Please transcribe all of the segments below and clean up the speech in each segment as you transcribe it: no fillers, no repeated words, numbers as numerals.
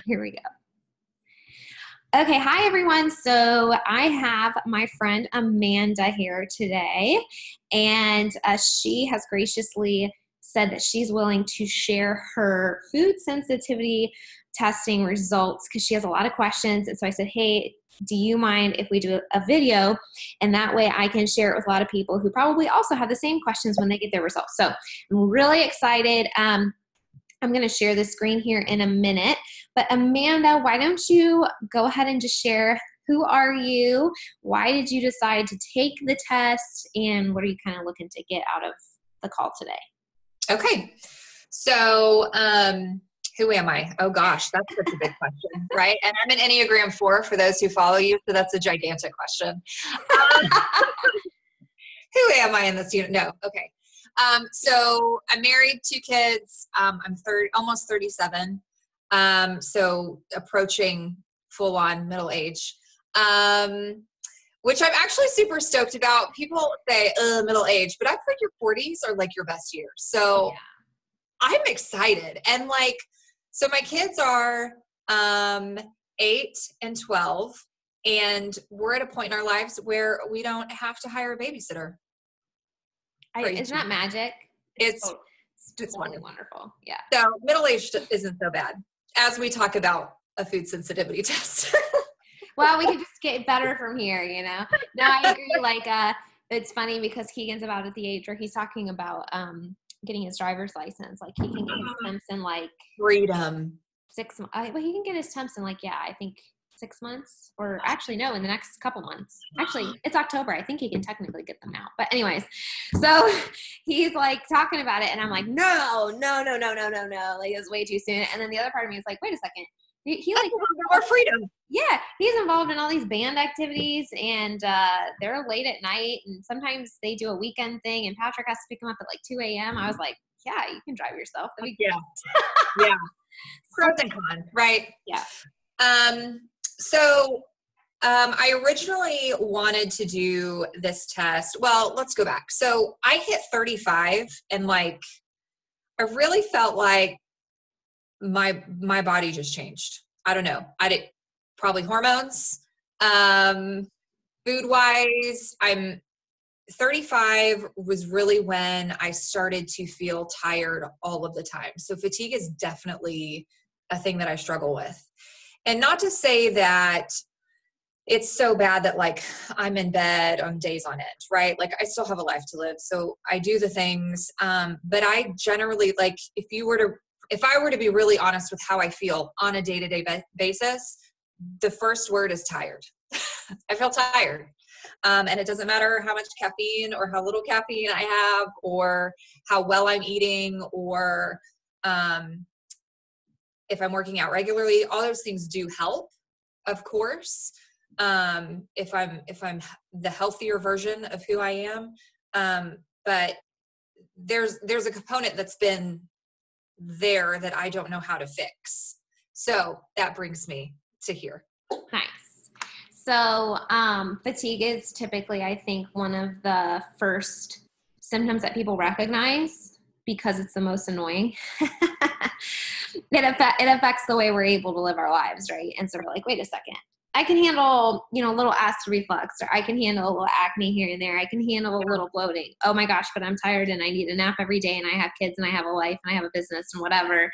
Here we go. Okay, hi everyone. So I have my friend Amanda here today, and she has graciously said that she's willing to share her food sensitivity testing results because she has a lot of questions. And so I said, hey, do you mind if we do a video? And that way I can share it with a lot of people who probably also have the same questions when they get their results. So I'm really excited. I'm going to share the screen here in a minute. But Amanda, why don't you go ahead and just share, who are you? Why did you decide to take the test? And what are you kind of looking to get out of the call today? Okay. So, who am I? Oh gosh, that's such a big question, right? And I'm an Enneagram 4 for those who follow you. So that's a gigantic question. Who am I in this unit? No. Okay. So I'm married, 2 kids. I'm almost 37. So approaching full on middle age, which I'm actually super stoked about. People say, middle age, but I've heard your 40s are like your best years. So yeah. I'm excited. And so my kids are, 8 and 12, and we're at a point in our lives where we don't have to hire a babysitter. Isn't that magic? It's totally wonderful. Yeah. So middle-aged isn't so bad as we talk about a food sensitivity test. Well, we can just get better from here, you know? No, I agree. It's funny because Keegan's about at the age where he's talking about getting his driver's license. Like he can get his temps in freedom. 6 months. Well, he can get his temps in I think 6 months, or actually no, in the next couple months. Actually, it's October. I think he can technically get them now. But anyways, so he's talking about it, and I'm like, no. It's way too soon. And then the other part of me is like, wait a second. He more freedom. Yeah, he's involved in all these band activities, and they're late at night, and sometimes they do a weekend thing, and Patrick has to pick him up at 2 a.m. I was like, yeah, you can drive yourself. Yeah. Pros and cons, right? Yeah. So I originally wanted to do this test. Well, let's go back. So I hit 35, and I really felt like my body just changed. I don't know. Probably hormones. Food wise, I'm 35 was really when I started to feel tired all of the time. So fatigue is definitely a thing that I struggle with. And not to say that it's so bad that I'm in bed on days on end, right? I still have a life to live. So I do the things. But I generally if I were to be really honest with how I feel on a day-to-day basis, the first word is tired. I feel tired. And it doesn't matter how much caffeine or how little caffeine I have, or how well I'm eating, or if I'm working out regularly. All those things do help, of course. If I'm the healthier version of who I am. But there's a component that's been there that I don't know how to fix. So that brings me to here. Nice. So fatigue is typically, I think, one of the first symptoms that people recognize because it's the most annoying. It affects the way we're able to live our lives, right? And so we're like, wait a second. I can handle, a little acid reflux, or I can handle a little acne here and there. I can handle a little bloating. Oh my gosh, but I'm tired and I need a nap every day, and I have kids and I have a life and I have a business and whatever.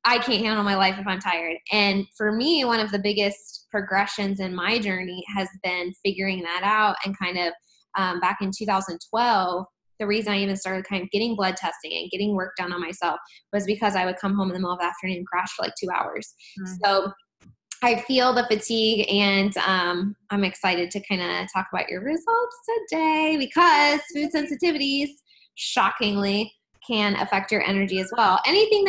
I can't handle my life if I'm tired. And for me, one of the biggest progressions in my journey has been figuring that out. And kind of back in 2012, the reason I even started kind of getting blood testing and getting work done on myself was because I would come home in the middle of the afternoon and crash for 2 hours. Mm-hmm. So I feel the fatigue, and I'm excited to kind of talk about your results today, because food sensitivities, shockingly, can affect your energy as well. Anything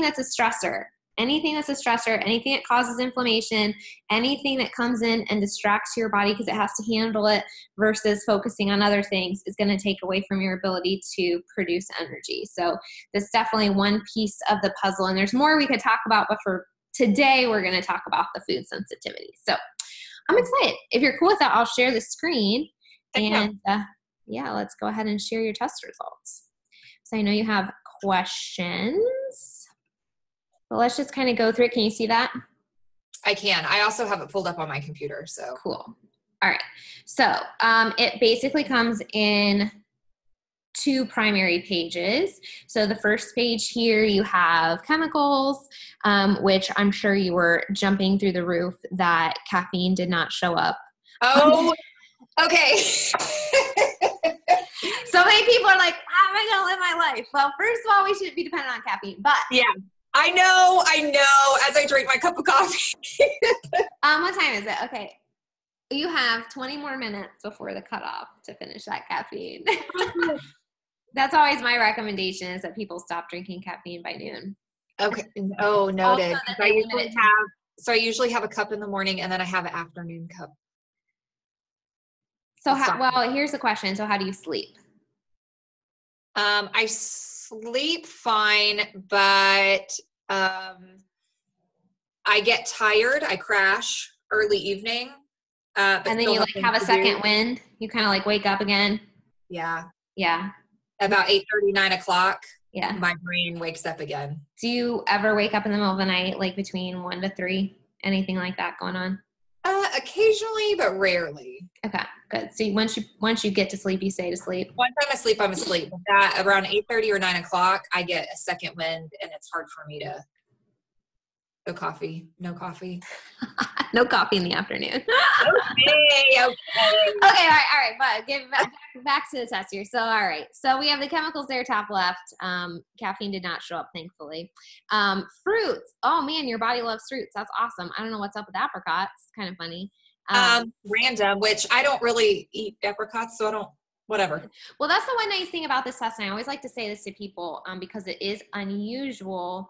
that's a stressor, anything that causes inflammation, anything that comes in and distracts your body because it has to handle it versus focusing on other things, is going to take away from your ability to produce energy. So that's definitely one piece of the puzzle. And there's more we could talk about, but for today, we're going to talk about the food sensitivity. So I'm excited. If you're cool with that, I'll share the screen. And let's go ahead and share your test results. So I know you have questions. But let's just kind of go through it. Can you see that? I can. I also have it pulled up on my computer. So Cool. All right. So it basically comes in 2 primary pages. So the first page here, you have chemicals, which I'm sure you were jumping through the roof that caffeine did not show up. Oh, okay. So many people are like, how am I going to live my life? Well, first of all, we shouldn't be dependent on caffeine, but yeah, I know. As I drink my cup of coffee. what time is it? Okay. You have 20 more minutes before the cutoff to finish that caffeine. That's always my recommendation, is that people stop drinking caffeine by noon. Okay. Oh, noted. Also, I usually have a cup in the morning, and then I have an afternoon cup. So here's the question. So how do you sleep? I sleep fine, but I get tired. I crash early evening. And then you like have a second wind. You kind of like wake up again. Yeah. Yeah. About 8:30, 9 o'clock. Yeah. My brain wakes up again. Do you ever wake up in the middle of the night, like between 1 to 3? Anything like that going on? Occasionally, but rarely. Okay, good. So once you get to sleep, you stay to sleep. Once I'm asleep, I'm asleep. That around 8:30 or 9 o'clock, I get a second wind, and it's hard for me to. No coffee. No coffee in the afternoon. Okay. All right. But get back to the test here. So, all right. So we have the chemicals there, top left. Caffeine did not show up, thankfully. Fruits. Oh man, your body loves fruits. That's awesome. I don't know what's up with apricots. It's kind of funny. Random, which I don't really eat apricots, so I don't. Whatever. Well, that's the one nice thing about this test, and I always like to say this to people because it is unusual.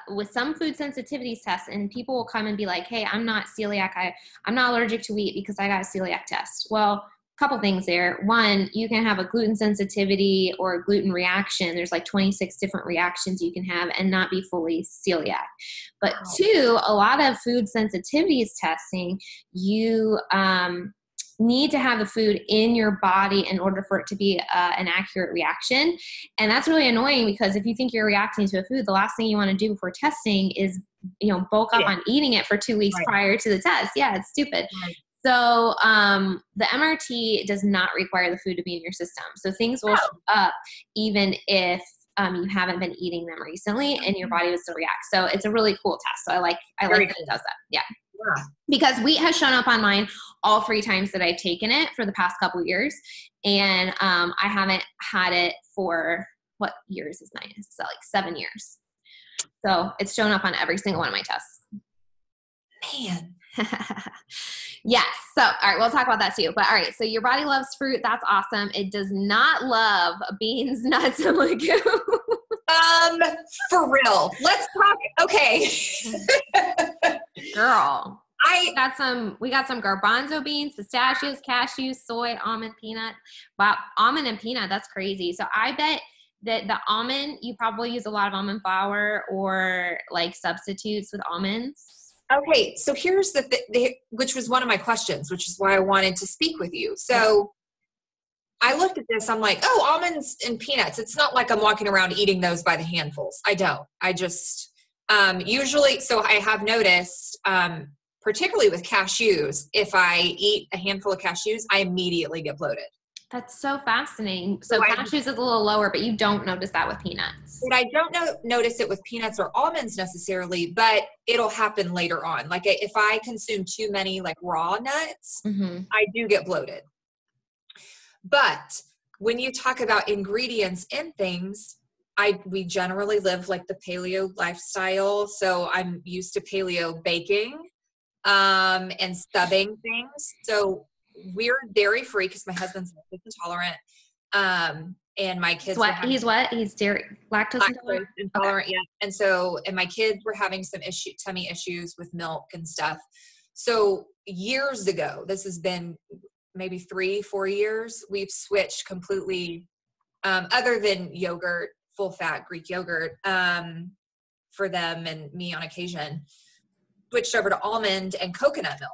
With some food sensitivities tests, and people will come and be like, hey, I'm not celiac. I'm not allergic to wheat because I got a celiac test. Well, a couple things there. One, you can have a gluten sensitivity or a gluten reaction. There's like 26 different reactions you can have and not be fully celiac. But two, a lot of food sensitivities testing, you need to have the food in your body in order for it to be an accurate reaction. And that's really annoying, because if you think you're reacting to a food, the last thing you want to do before testing is, bulk up on eating it for 2 weeks prior to the test. Yeah, it's stupid. Right. So the MRT does not require the food to be in your system. So things will show up even if you haven't been eating them recently, and your body will still react. So it's a really cool test. So I like that it does that. Yeah. Because wheat has shown up on mine all 3 times that I've taken it for the past couple of years. And I haven't had it for, what years is mine? It's like 7 years. So it's shown up on every single one of my tests. Man. Yes. So, all right, we'll talk about that too. But all right, so your body loves fruit. That's awesome. It does not love beans, nuts, and legumes. For real. Let's talk. Okay. Girl. We got some garbanzo beans, pistachios, cashews, soy, almond, peanut. Wow, almond and peanut, that's crazy. So I bet that the almond, you probably use a lot of almond flour or like substitutes with almonds. Okay, so here's the which was one of my questions, which is why I wanted to speak with you. So I looked at this, I'm like, oh, almonds and peanuts. It's not like I'm walking around eating those by the handfuls. I don't. I just usually, so I have noticed, particularly with cashews, if I eat a handful of cashews, I immediately get bloated. That's so fascinating. So cashews is a little lower, but you don't notice that with peanuts. But I don't notice it with peanuts or almonds necessarily, but it'll happen later on. Like if I consume too many like raw nuts, I do get bloated. But when you talk about ingredients in things, we generally live like the paleo lifestyle. So I'm used to paleo baking and stubbing things. So we're dairy free because my husband's lactose intolerant. And my kids he's lactose intolerant. Yeah. And my kids were having some tummy issues with milk and stuff. So years ago, this has been maybe 3-4 years, we've switched completely, other than yogurt, full fat Greek yogurt, for them and me on occasion, switched over to almond and coconut milk.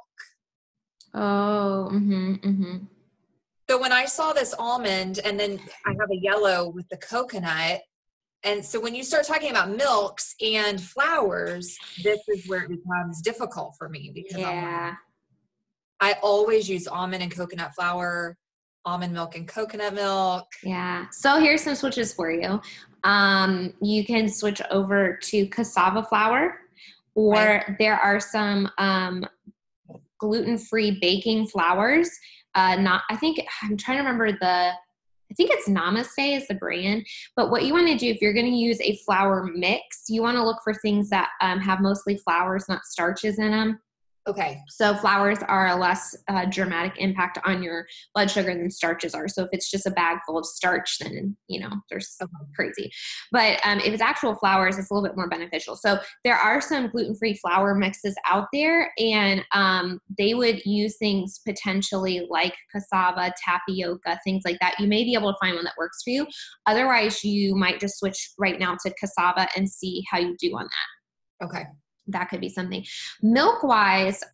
Oh, So when I saw this almond, and then I have a yellow with the coconut, And so when you start talking about milks and flours, this is where it becomes difficult for me because I'm like, I always use almond and coconut flour, almond milk and coconut milk. Yeah. So here's some switches for you. You can switch over to cassava flour, or Right. there are some gluten-free baking flours. I'm trying to remember I think it's Namaste is the brand. But what you want to do if you're going to use a flour mix, you want to look for things that have mostly flours, not starches in them. Okay. So flours are a less dramatic impact on your blood sugar than starches are. So if it's just a bag full of starch, then, there's crazy. But if it's actual flours, it's a little bit more beneficial. So there are some gluten-free flour mixes out there, and they would use things potentially like cassava, tapioca, things like that. You may be able to find one that works for you. Otherwise, you might just switch right now to cassava and see how you do on that. Okay. That could be something. Milk wise,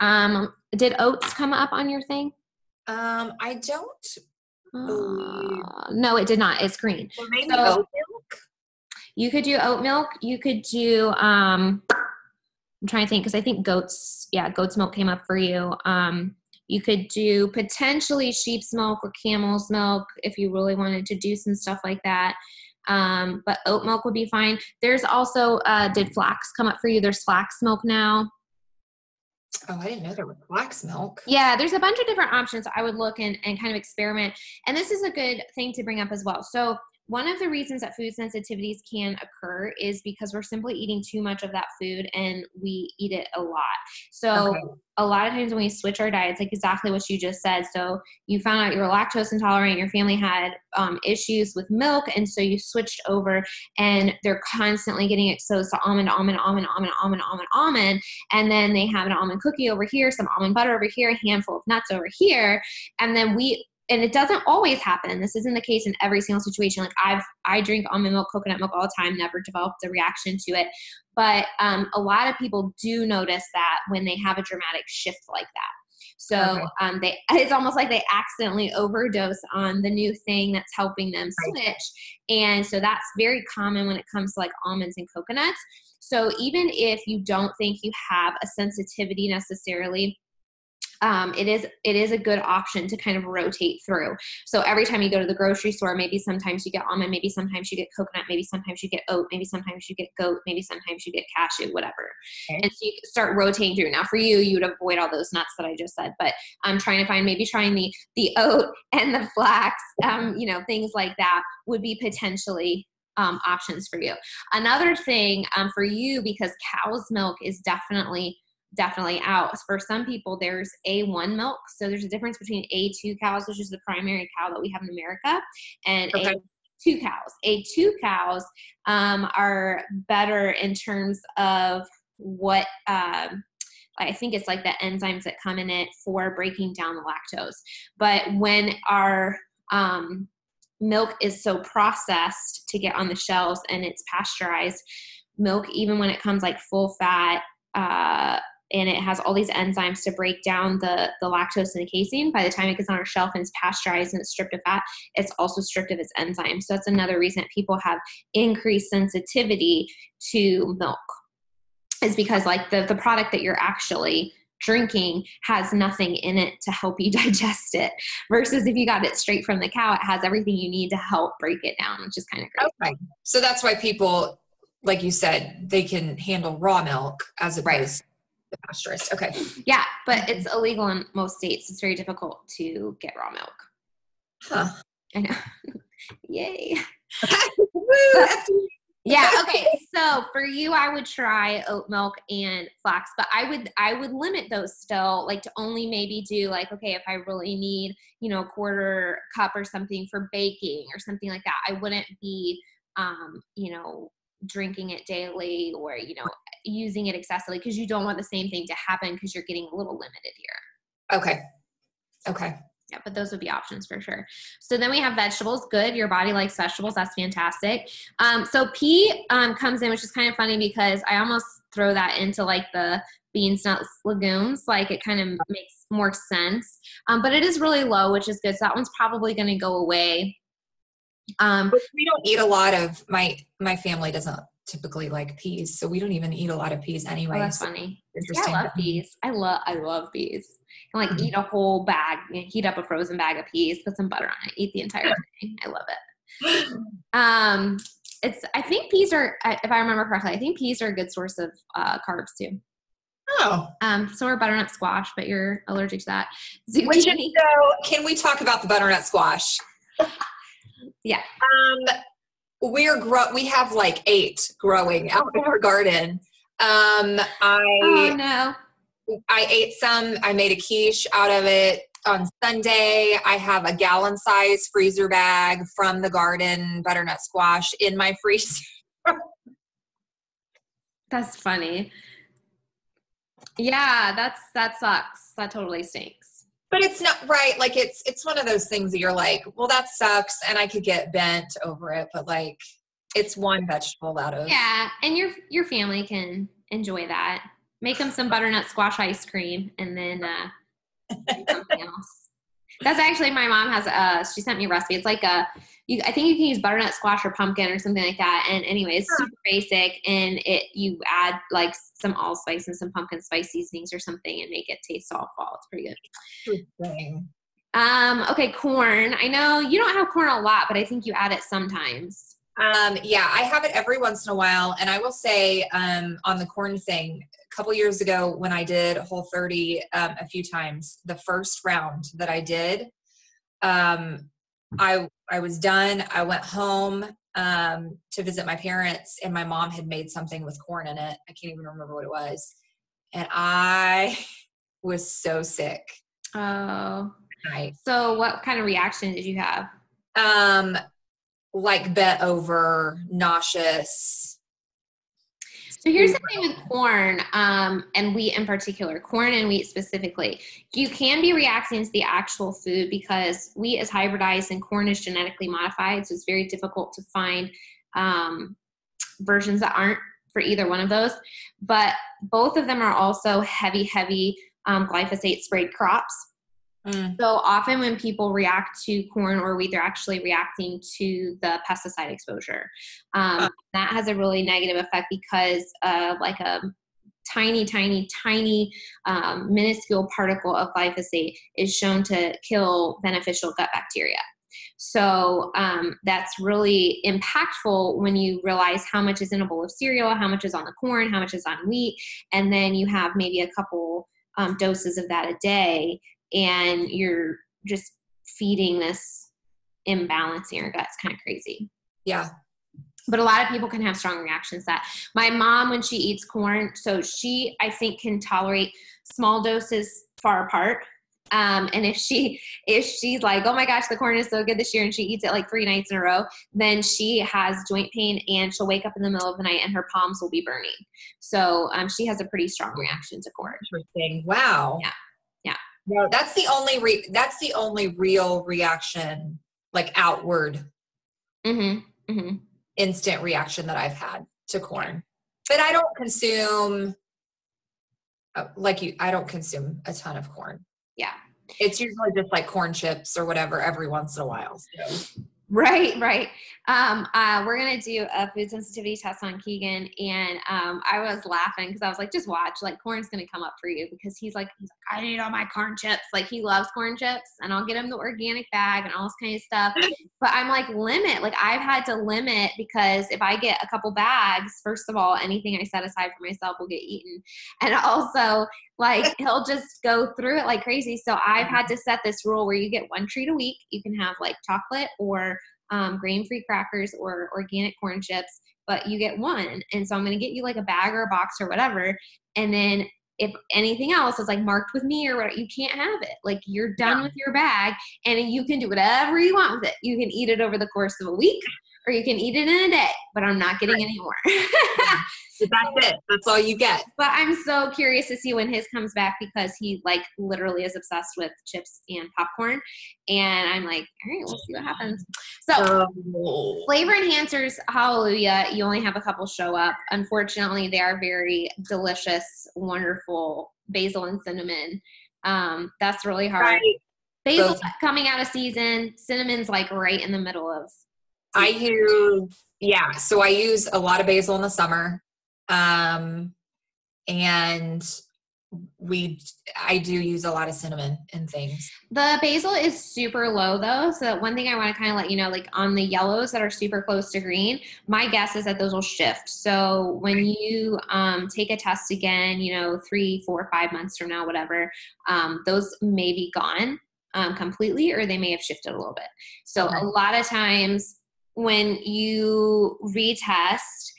did oats come up on your thing? I don't believe. No, it did not. It's green. Well, maybe So oat milk. you could do oat milk. You could do, I'm trying to think because I think goat's milk came up for you. You could do potentially sheep's milk or camel's milk if you really wanted to do some stuff like that. But oat milk would be fine. There's also, did flax come up for you? There's flax milk now. Oh, I didn't know there was flax milk. Yeah, there's a bunch of different options. I would look and kind of experiment. And this is a good thing to bring up as well. So one of the reasons that food sensitivities can occur is because we're simply eating too much of that food and we eat it a lot. So a lot of times when we switch our diets, like exactly what you just said, so you found out you were lactose intolerant, your family had issues with milk, and so you switched over and they're constantly getting exposed to almond, and then they have an almond cookie over here, some almond butter over here, a handful of nuts over here, and then and it doesn't always happen. This isn't the case in every single situation. Like I drink almond milk, coconut milk all the time, never developed a reaction to it. But a lot of people do notice that when they have a dramatic shift like that. So it's almost like they accidentally overdose on the new thing that's helping them switch. And so that's very common when it comes to like almonds and coconuts. So even if you don't think you have a sensitivity necessarily, it is a good option to kind of rotate through. So every time you go to the grocery store, maybe sometimes you get almond, maybe sometimes you get coconut, maybe sometimes you get oat, maybe sometimes you get goat, maybe sometimes you get cashew, whatever. Okay. And so you start rotating through. Now for you, you would avoid all those nuts that I just said, but I'm trying to find, maybe trying the oat and the flax, things like that would be potentially options for you. Another thing for you, because cow's milk is definitely out. For some people, there's A1 milk. So there's a difference between A2 cows, which is the primary cow that we have in America, and A2 cows. A2 cows are better in terms of what I think it's like the enzymes that come in it for breaking down the lactose. But when our milk is so processed to get on the shelves and it's pasteurized milk, even when it comes like full fat, and it has all these enzymes to break down the lactose in the casein. By the time it gets on our shelf and it's pasteurized and it's stripped of fat, it's also stripped of its enzymes. So that's another reason that people have increased sensitivity to milk, is because like the product that you're actually drinking has nothing in it to help you digest it, versus if you got it straight from the cow, it has everything you need to help break it down, which is kind of great. Okay. So that's why people, like you said, they can handle raw milk as opposed to pasteurized. Okay. Yeah, but it's illegal in most states. It's very difficult to get raw milk. Huh. I know. Yay. Woo, yeah. Okay. So for you, I would try oat milk and flax, but I would limit those still, like to only maybe do like, okay, if I really need, a quarter cup or something for baking or something like that, I wouldn't be, drinking it daily or, using it excessively, because you don't want the same thing to happen, because you're getting a little limited here. Okay. Yeah, but those would be options for sure. So then we have vegetables. Good. Your body likes vegetables. That's fantastic. So pea comes in, which is kind of funny because I almost throw that into like the beans, nuts, legumes. Like it kind of makes more sense. But it is really low, which is good. So that one's probably going to go away But we don't eat a lot of, my family doesn't typically like peas, so we don't even eat a lot of peas anyway. Oh, that's so funny. Yeah, I interesting. love peas. I love peas. I can like eat a whole bag, heat up a frozen bag of peas, put some butter on it, eat the entire thing. I love it. I think peas are, if I remember correctly, I think peas are a good source of carbs too. Oh. So are butternut squash, but you're allergic to that. Which is, so can we talk about the butternut squash? Yeah. We have like 8 growing out in our garden. Oh no. I ate some. I made a quiche out of it on Sunday. I have a gallon size freezer bag from the garden butternut squash in my freezer. That's funny. Yeah, that sucks. That totally stinks. But it's not right. Like it's one of those things that you're like, well, that sucks, and I could get bent over it, but like it's one vegetable out of. Yeah, and your family can enjoy that. Make them some butternut squash ice cream, and then something else. That's actually, my mom has she sent me a recipe. It's like I think you can use butternut squash or pumpkin or something like that. And anyway, it's super basic, and you add like some allspice and some pumpkin spice seasonings or something and make it taste awful. It's pretty good. Interesting. Okay, corn. I know you don't have corn a lot, but I think you add it sometimes. Yeah, I have it every once in a while. And I will say, on the corn thing, a couple years ago when I did Whole30 a few times, the first round that I did, I was done. I went home to visit my parents, and my mom had made something with corn in it. I can't even remember what it was. And I was so sick. Oh. So what kind of reaction did you have? Like bent over, nauseous. So here's the thing with corn, and wheat in particular, corn and wheat specifically. You can be reacting to the actual food because wheat is hybridized and corn is genetically modified. So it's very difficult to find versions that aren't for either one of those. But both of them are also heavy glyphosate sprayed crops. So often when people react to corn or wheat, they're actually reacting to the pesticide exposure. That has a really negative effect because like a tiny minuscule particle of glyphosate is shown to kill beneficial gut bacteria. So that's really impactful when you realize how much is in a bowl of cereal, how much is on the corn, how much is on wheat, and then you have maybe a couple doses of that a day, and you're just feeding this imbalance in your gut. It's kind of crazy. Yeah. But a lot of people can have strong reactions to that. My mom, when she eats corn, so she, I think, can tolerate small doses far apart. And if she's like, oh my gosh, the corn is so good this year, and she eats it like 3 nights in a row, then she has joint pain, and she'll wake up in the middle of the night and her palms will be burning. So she has a pretty strong reaction to corn. Interesting. Wow. Yeah. No, that's the only real reaction, like outward, instant reaction that I've had to corn. But I don't consume, I don't consume a ton of corn. Yeah. It's usually just like corn chips or whatever every once in a while. So. Right. We're going to do a food sensitivity test on Keegan. And I was laughing because I was like, just watch, like corn's going to come up for you, because he's like, I need all my corn chips. Like he loves corn chips, and I'll get him the organic bag and all this kind of stuff. But I'm like, I've had to limit, because if I get a couple bags, first of all, anything I set aside for myself will get eaten. And also, like, he'll just go through it like crazy. So I've had to set this rule where you get 1 treat a week. You can have like chocolate or grain-free crackers or organic corn chips, but you get 1. And so I'm going to get you like a bag or a box or whatever. And then if anything else is like marked with me or whatever, you can't have it. Like you're done with your bag, and you can do whatever you want with it. You can eat it over the course of a week, or you can eat it in a day, but I'm not getting any more. That's it. That's all you get. But I'm so curious to see when his comes back, because he like literally is obsessed with chips and popcorn. And I'm like, all right, we'll see what happens. So flavor enhancers, hallelujah. You only have a couple show up. Unfortunately, they are very delicious, wonderful. Basil and cinnamon. That's really hard. Right. Basil's coming out of season. Cinnamon's like right in the middle of So I use a lot of basil in the summer. And I do use a lot of cinnamon and things. The basil is super low though. So one thing I want to kind of let you know, like on the yellows that are super close to green, my guess is that those will shift. So when you take a test again, 3, 4, 5 months from now, whatever, those may be gone completely, or they may have shifted a little bit. So a lot of times when you retest,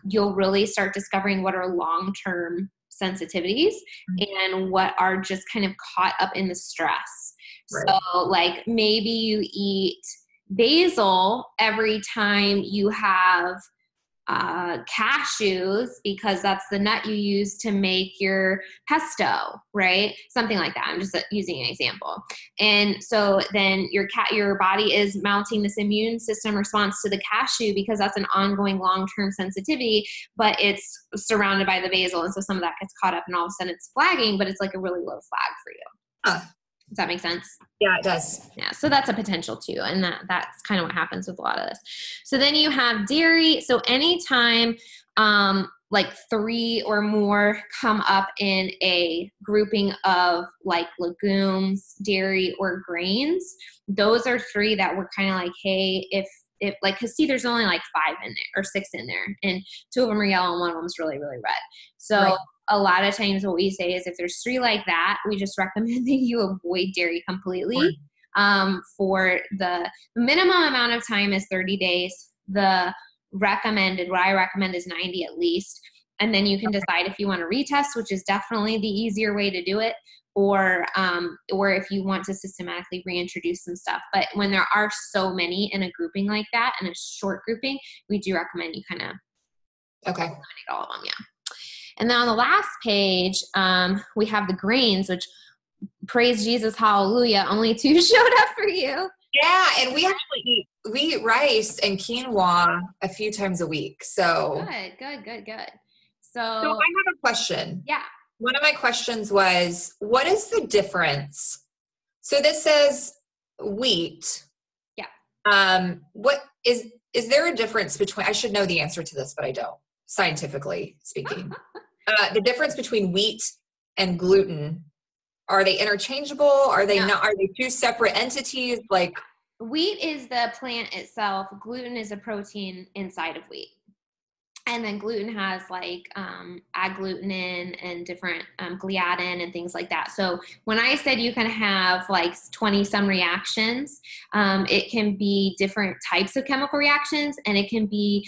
you'll really start discovering what are long-term sensitivities and what are just kind of caught up in the stress. Right. So like maybe you eat basil every time you have cashews because that's the nut you use to make your pesto, right? Something like that. I'm just using an example. And so then your body is mounting this immune system response to the cashew because that's an ongoing long-term sensitivity, but it's surrounded by the basil. And so some of that gets caught up and all of a sudden it's flagging, but it's like a really low flag for you. Does that make sense? Yeah, it does. Yeah, so that's a potential too. And that's kind of what happens with a lot of this. So then you have dairy. So anytime like 3 or more come up in a grouping of like legumes, dairy, or grains, those are 3 that we're kind of like, hey, if like, because see, there's only like 5 in there or 6 in there, and 2 of them are yellow and 1 of them is really, really red. So a lot of times what we say is if there's 3 like that, we just recommend that you avoid dairy completely. For the minimum amount of time is 30 days. What I recommend is 90 at least. And then you can decide if you want to retest, which is definitely the easier way to do it, or if you want to systematically reintroduce some stuff. But when there are so many in a grouping like that, and a short grouping, we do recommend you kind of eliminate all of them. Yeah. And then on the last page, we have the grains, which praise Jesus, hallelujah, only 2 showed up for you. Yeah, and we actually eat rice and quinoa a few times a week. So Good. So I have a question. Yeah. One of my questions was, what is the difference? So this says wheat. Yeah. What is there a difference between, I should know the answer to this, but I don't, scientifically speaking. The difference between wheat and gluten, are they interchangeable? Are they not? Are they 2 separate entities? Like, wheat is the plant itself. Gluten is a protein inside of wheat. And then gluten has like agglutinin and different gliadin and things like that. So when I said you can have like 20 some reactions, it can be different types of chemical reactions, and it can be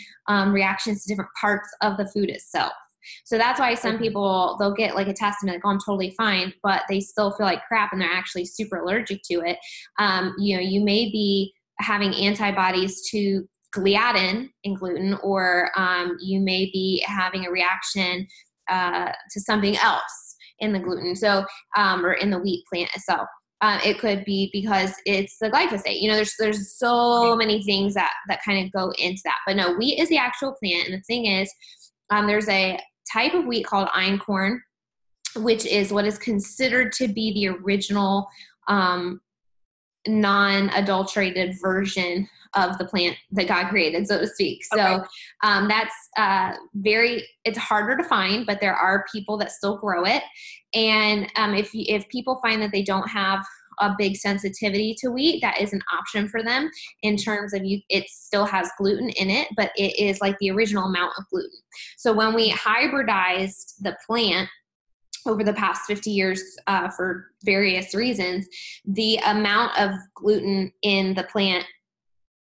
reactions to different parts of the food itself. So that's why some people, they'll get like a test and be like, oh, I'm totally fine, but they still feel like crap and they're actually super allergic to it. You may be having antibodies to gliadin in gluten, or you may be having a reaction to something else in the gluten, or in the wheat plant itself. It could be because it's the glyphosate. There's so many things that kind of go into that. But no, wheat is the actual plant. And the thing is, there's a type of wheat called einkorn, which is what is considered to be the original non-adulterated version of the plant that God created, so to speak. So that's it's harder to find, but there are people that still grow it. And if people find that they don't have a big sensitivity to wheat, that is an option for them in terms of it still has gluten in it, but it is like the original amount of gluten. So when we hybridized the plant over the past 50 years for various reasons, the amount of gluten in the plant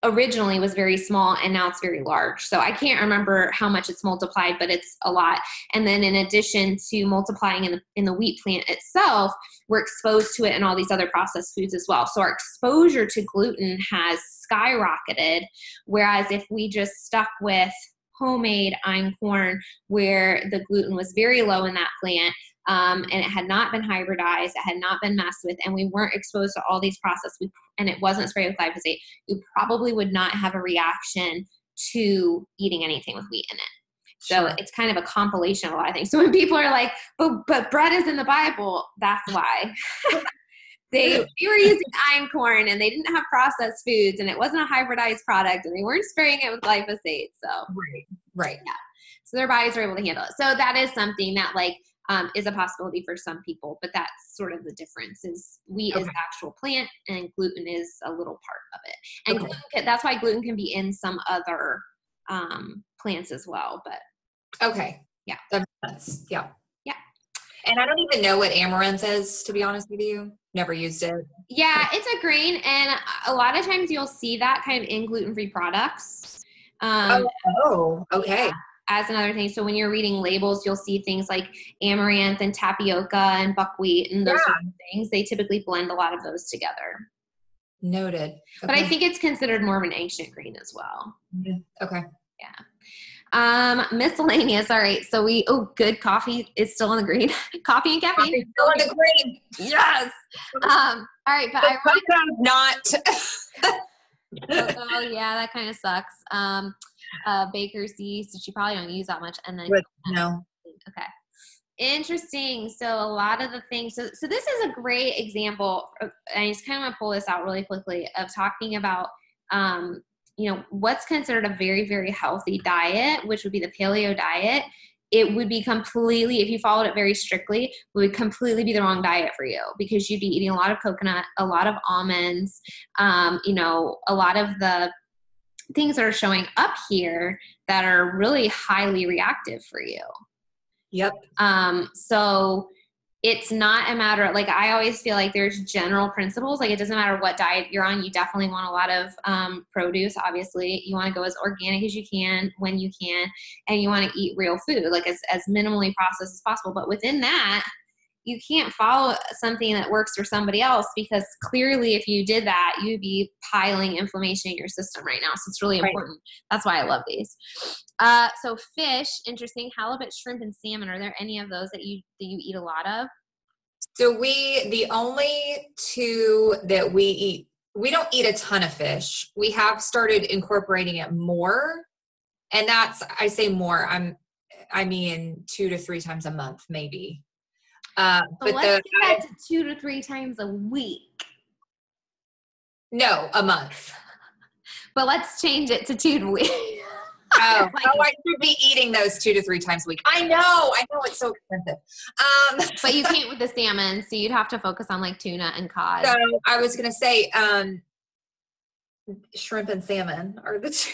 originally was very small, and now it's very large. So I can't remember how much it's multiplied, but it's a lot. And then in addition to multiplying in the wheat plant itself, we're exposed to it in all these other processed foods as well. So our exposure to gluten has skyrocketed. Whereas if we just stuck with homemade einkorn, where the gluten was very low in that plant, and it had not been hybridized, it had not been messed with, and we weren't exposed to all these processed foods, and it wasn't sprayed with glyphosate, you probably would not have a reaction to eating anything with wheat in it. So it's kind of a compilation of a lot of things. So when people are like, but bread is in the Bible, that's why. they were using einkorn and they didn't have processed foods and it wasn't a hybridized product and they weren't spraying it with glyphosate. So right. Yeah. So their bodies are able to handle it. So that is something that like is a possibility for some people, but that's sort of the difference is wheat is the actual plant and gluten is a little part of it. And gluten that's why gluten can be in some other plants as well. But yeah, that makes sense. Yeah. Yeah. And I don't even know what amaranth is, to be honest with you. Never used it. Yeah, it's a grain, and a lot of times you'll see that kind of in gluten-free products. Okay. Yeah, as another thing. So when you're reading labels, you'll see things like amaranth and tapioca and buckwheat and those sorts of things. They typically blend a lot of those together. Noted. Okay. But I think it's considered more of an ancient grain as well. Okay. Yeah. Miscellaneous. All right. So good coffee is still in the green. Coffee and caffeine. Coffee's still in the green. Yes. All right. But not. Oh yeah, that kind of sucks. Baker's yeast, which you probably don't use that much. And then no. Okay. Interesting. So a lot of the things, so this is a great example, I just kind of want to pull this out really quickly, of talking about, what's considered a very, very healthy diet, which would be the paleo diet. It would be completely, if you followed it very strictly, would completely be the wrong diet for you because you'd be eating a lot of coconut, a lot of almonds, a lot of the things that are showing up here that are really highly reactive for you. Yep. So it's not a matter of, like, I always feel like there's general principles. Like, it doesn't matter what diet you're on. You definitely want a lot of produce, obviously. You want to go as organic as you can when you can, and you want to eat real food, like as minimally processed as possible. But within that, you can't follow something that works for somebody else because clearly if you did that, you'd be piling inflammation in your system right now. So it's really important. That's why I love these. So fish, interesting. Halibut, shrimp, and salmon. Are there any of those that you eat a lot of? So the only two that we eat, we don't eat a ton of fish. We have started incorporating it more. And that's, I say more, I mean 2 to 3 times a month, maybe. But let's do that to 2 to 3 times a week. No, a month. But let's change it to 2 a week. I should be eating those 2 to 3 times a week. I know it's so expensive. But you can't with the salmon, so you'd have to focus on like tuna and cod. So I was gonna say, shrimp and salmon are the two.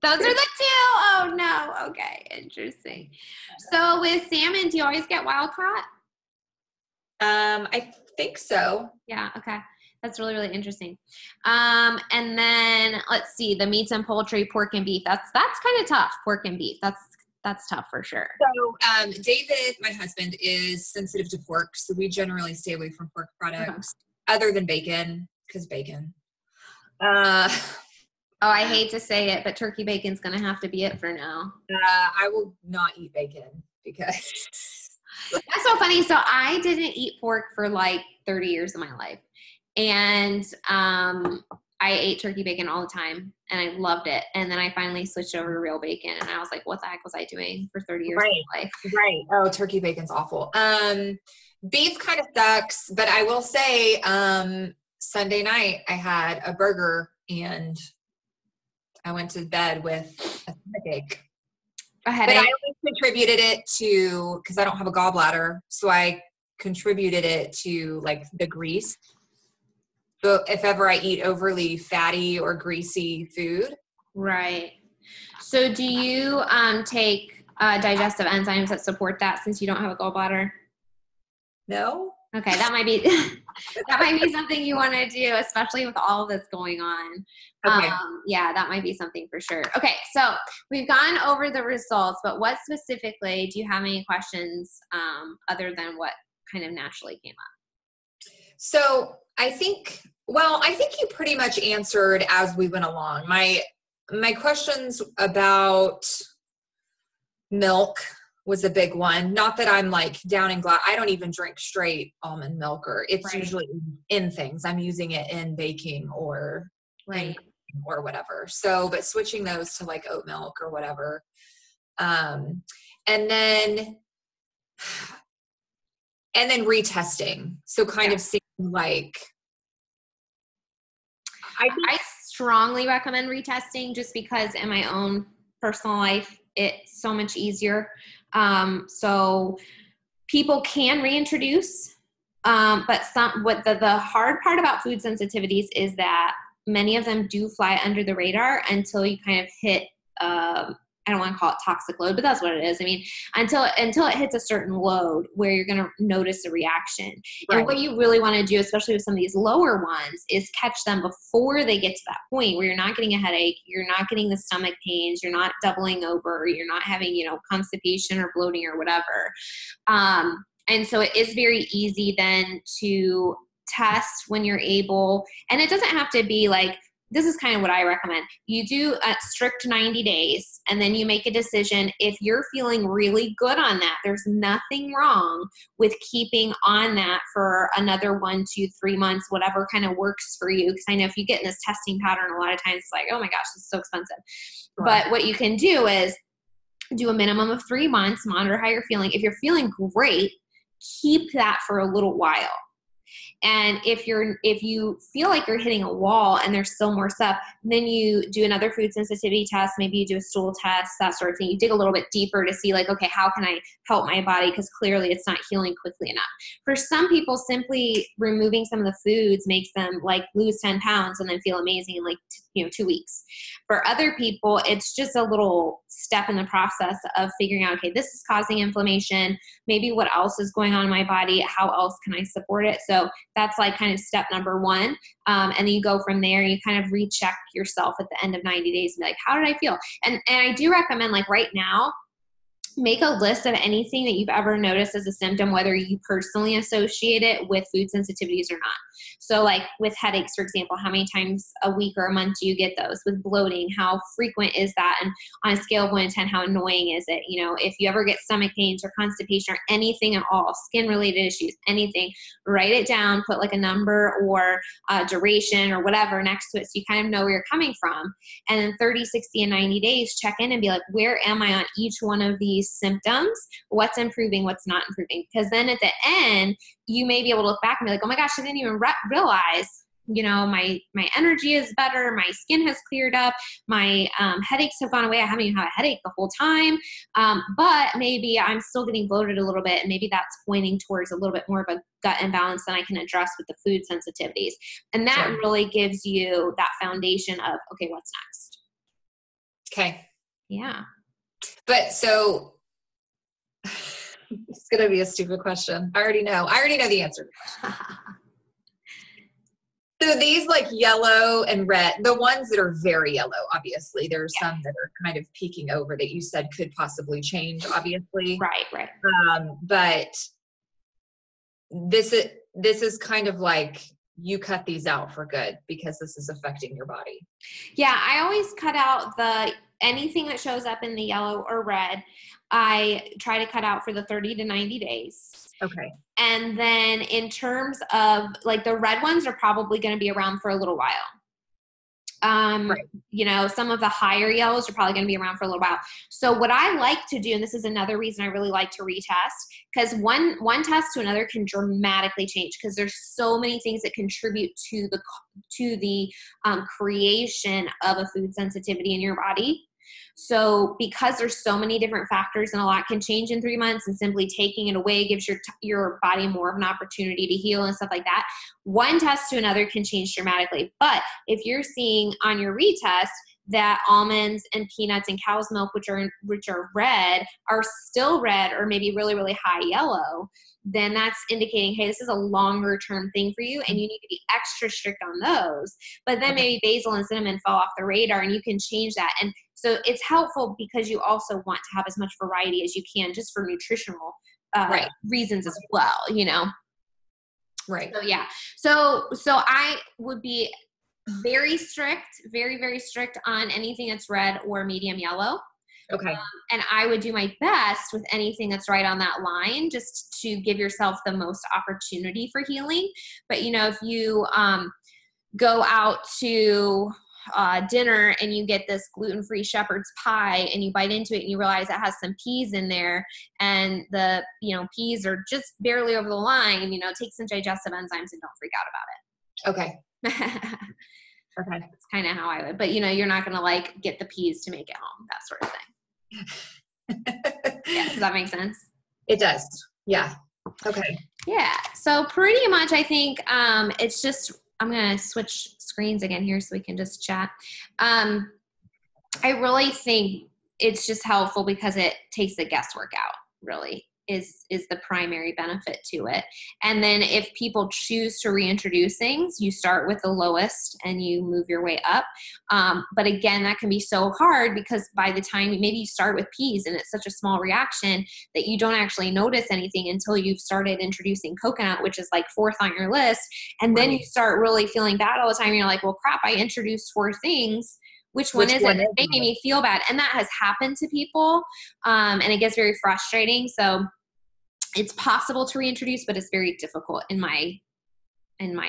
Those are the two. Oh no. Okay, interesting. So with salmon, do you always get wild caught? I think so. Yeah. Okay. That's really, really interesting. And then let's see, the meats and poultry, pork and beef. That's kind of tough. Pork and beef. That's tough for sure. So, David, my husband, is sensitive to pork, so we generally stay away from pork products other than bacon, because bacon. I hate to say it, but turkey bacon's going to have to be it for now. I will not eat bacon because that's so funny. So I didn't eat pork for like 30 years of my life. And I ate turkey bacon all the time and I loved it. And then I finally switched over to real bacon and I was like, what the heck was I doing for 30 years of my life? Right. Oh, turkey bacon's awful. Beef kind of sucks, but I will say Sunday night I had a burger and I went to bed with a headache. But I only contributed it to, because I don't have a gallbladder, so I contributed it to like the grease. So if ever I eat overly fatty or greasy food. Right. So do you take digestive enzymes that support that since you don't have a gallbladder? No. Okay, that might be something you want to do, especially with all that's going on. Okay. Yeah, that might be something for sure. Okay, so we've gone over the results, but what specifically, do you have any questions other than what kind of naturally came up? So I think you pretty much answered as we went along. My questions about milk was a big one. Not that I'm like down in glass. I don't even drink straight almond milk, or it's usually in things. I'm using it in baking or or whatever. So, but switching those to like oat milk or whatever. And then retesting. So kind of seeing like, I strongly recommend retesting just because in my own personal life, it's so much easier. So people can reintroduce, but the hard part about food sensitivities is that many of them do fly under the radar until you kind of hit, I don't want to call it toxic load, but that's what it is. I mean, until it hits a certain load where you're going to notice a reaction. Right. And what you really want to do, especially with some of these lower ones, is catch them before they get to that point where you're not getting a headache, you're not getting the stomach pains, you're not doubling over, you're not having, constipation or bloating or whatever. And so it is very easy then to test when you're able, and it doesn't have to be like, this is kind of what I recommend. You do a strict 90 days and then you make a decision. If you're feeling really good on that, there's nothing wrong with keeping on that for another 1, 2, 3 months, whatever kind of works for you. Because I know if you get in this testing pattern, a lot of times it's like, oh my gosh, this is so expensive. Right. But what you can do is do a minimum of 3 months, monitor how you're feeling. If you're feeling great, keep that for a little while. And if you feel like you're hitting a wall and there's still more stuff, then you do another food sensitivity test. Maybe you do a stool test, that sort of thing. You dig a little bit deeper to see like, okay, how can I help my body? Because clearly it's not healing quickly enough. For some people, simply removing some of the foods makes them like lose 10 pounds and then feel amazing in like 2 weeks. For other people, it's just a little step in the process of figuring out, okay, this is causing inflammation. Maybe what else is going on in my body? How else can I support it? So that's like kind of step number 1. And then you go from there, you kind of recheck yourself at the end of 90 days and be like, how did I feel? And I do recommend, like, right now, make a list of anything that you've ever noticed as a symptom, whether you personally associate it with food sensitivities or not. So like with headaches, for example, how many times a week or a month do you get those? With bloating, how frequent is that? And on a scale of 1 to 10, how annoying is it? If you ever get stomach pains or constipation or anything at all, skin related issues, anything, write it down, put like a number or duration or whatever next to it so you kind of know where you're coming from. And then 30, 60, and 90 days, check in and be like, where am I on each one of these symptoms? What's improving, what's not improving? Because then at the end, you may be able to look back and be like, oh my gosh, I didn't even realize, my energy is better. My skin has cleared up. My headaches have gone away. I haven't even had a headache the whole time. But maybe I'm still getting bloated a little bit. And maybe that's pointing towards a little bit more of a gut imbalance than I can address with the food sensitivities. And that really gives you that foundation of, okay, what's next? Okay. Yeah. But so it's going to be a stupid question. I already know the answer. So these like yellow and red, the ones that are very yellow, obviously, there's some that are kind of peeking over that you said could possibly change, obviously. Right. But this is kind of like you cut these out for good because this is affecting your body. Yeah, I always cut out anything that shows up in the yellow or red. I try to cut out for the 30 to 90 days. Okay. And then in terms of like the red ones are probably going to be around for a little while. Right. Some of the higher yellows are probably going to be around for a little while. So what I like to do, and this is another reason I really like to retest, because one test to another can dramatically change because there's so many things that contribute to the creation of a food sensitivity in your body. So because there's so many different factors and a lot can change in 3 months, and simply taking it away gives your body more of an opportunity to heal and stuff like that. One test to another can change dramatically. But if you're seeing on your retest that almonds and peanuts and cow's milk, which are red, are still red or maybe really, really high yellow, then that's indicating, hey, this is a longer term thing for you and you need to be extra strict on those. But then maybe basil and cinnamon fall off the radar and you can change that. And so it's helpful because you also want to have as much variety as you can just for nutritional reasons as well, Right. So yeah. So I would be very strict, very, very strict on anything that's red or medium yellow. Okay. And I would do my best with anything that's right on that line just to give yourself the most opportunity for healing. But, if you go out to dinner and you get this gluten-free shepherd's pie and you bite into it and you realize it has some peas in there and the, peas are just barely over the line, take some digestive enzymes and don't freak out about Okay. it. Okay. That's kind of how I would, but you're not going to like get the peas to make it home, that sort of thing. Yeah. Does that make sense? It does. Yeah. Okay. Yeah. So pretty much I think, it's just, I'm going to switch screens again here so we can just chat. I really think it's just helpful because it takes the guesswork out, really is the primary benefit to it. And then if people choose to reintroduce things, you start with the lowest and you move your way up. But again, that can be so hard because by the time maybe you start with peas and it's such a small reaction that you don't actually notice anything until you've started introducing coconut, which is like fourth on your list. And then you start really feeling bad all the time. You're like, well, crap, I introduced 4 things. Which one is it? Making me feel bad. And that has happened to people. And it gets very frustrating. So it's possible to reintroduce, but it's very difficult in my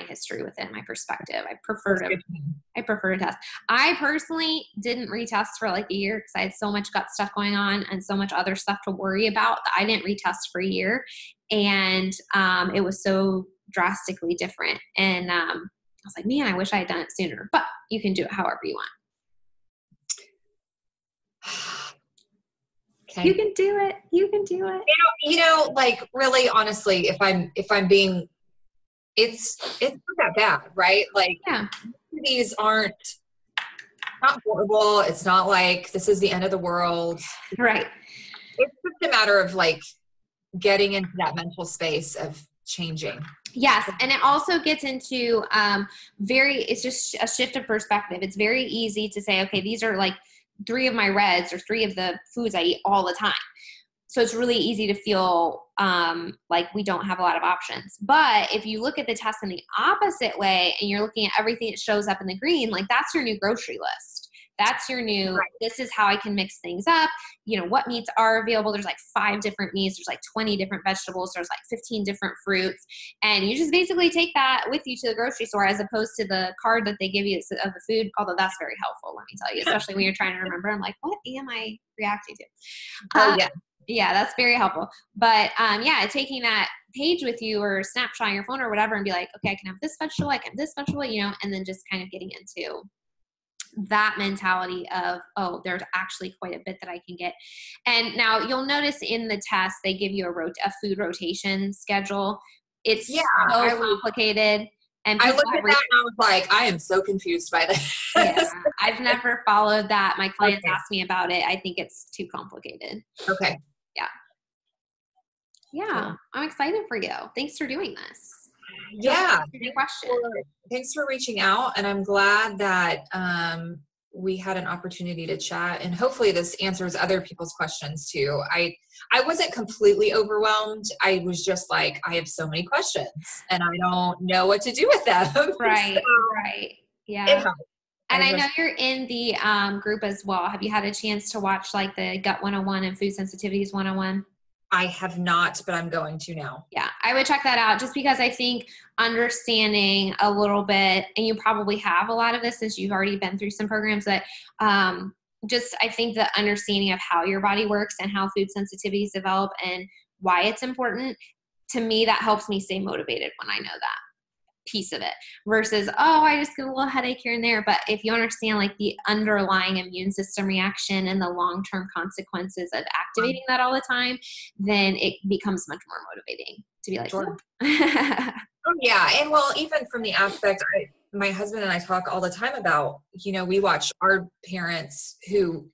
history with it, my perspective. I prefer to test. I personally didn't retest for like a year because I had so much gut stuff going on and so much other stuff to worry about that I didn't retest for a year. And it was so drastically different. And I was like, man, I wish I had done it sooner, but you can do it however you want. Okay. You can do it. You can do it. Like really honestly, if I'm being, it's not that bad, right? Like these aren't not horrible. It's not like this is the end of the world. Right. It's just a matter of like getting into that mental space of changing. Yes. And it also gets into it's just a shift of perspective. It's very easy to say, okay, these are like 3 of my reds or 3 of the foods I eat all the time. So it's really easy to feel like we don't have a lot of options. But if you look at the test in the opposite way and you're looking at everything that shows up in the green, like that's your new grocery list. That's your new, this is how I can mix things up. What meats are available. There's like 5 different meats. There's like 20 different vegetables. There's like 15 different fruits. And you just basically take that with you to the grocery store as opposed to the card that they give you of the food. Although that's very helpful, let me tell you, especially when you're trying to remember. I'm like, what am I reacting to? Yeah, that's very helpful. But taking that page with you or snapshot on your phone or whatever and be like, okay, I can have this vegetable, I can have this vegetable, and then just kind of getting into that mentality of, oh, there's actually quite a bit that I can get. And now you'll notice in the test, they give you a food rotation schedule. It's so complicated. And I looked at that and I was like, I am so confused by this. Yeah, I've never followed that. My clients ask me about it. I think it's too complicated. Okay. Yeah. Cool. I'm excited for you. Thanks for doing this. Yeah. Question. Thanks for reaching out. And I'm glad that we had an opportunity to chat, and hopefully this answers other people's questions too. I wasn't completely overwhelmed. I was just like, I have so many questions and I don't know what to do with them. Right. Right. Yeah. And I know you're in the group as well. Have you had a chance to watch like the Gut 101 and Food Sensitivities 101? I have not, but I'm going to now. Yeah, I would check that out just because I think understanding a little bit, and you probably have a lot of this since you've already been through some programs, that I think the understanding of how your body works and how food sensitivities develop and why it's important, to me, that helps me stay motivated when I know that piece of it versus, I just get a little headache here and there. But if you understand like the underlying immune system reaction and the long-term consequences of activating that all the time, then it becomes much more motivating to be like, sure. Yeah. And well, even from the aspect, my husband and I talk all the time about, we watch our parents who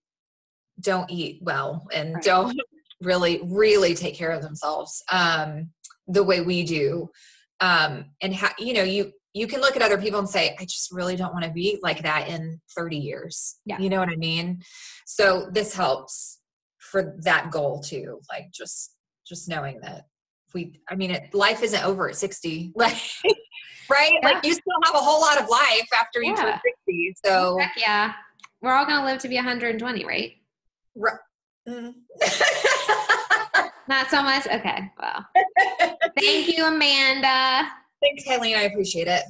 don't eat well and don't really, really take care of themselves the way we do. And how, you can look at other people and say, I just really don't want to be like that in 30 years. Yeah. You know what I mean? So this helps for that goal too. Like just knowing that life isn't over at 60, like, right? Yeah. Like you still have a whole lot of life after you turn 60. So heck yeah, we're all going to live to be 120, right? Mm. Not so much. Okay. Well, thank you, Amanda. Thanks, Kylene. I appreciate it.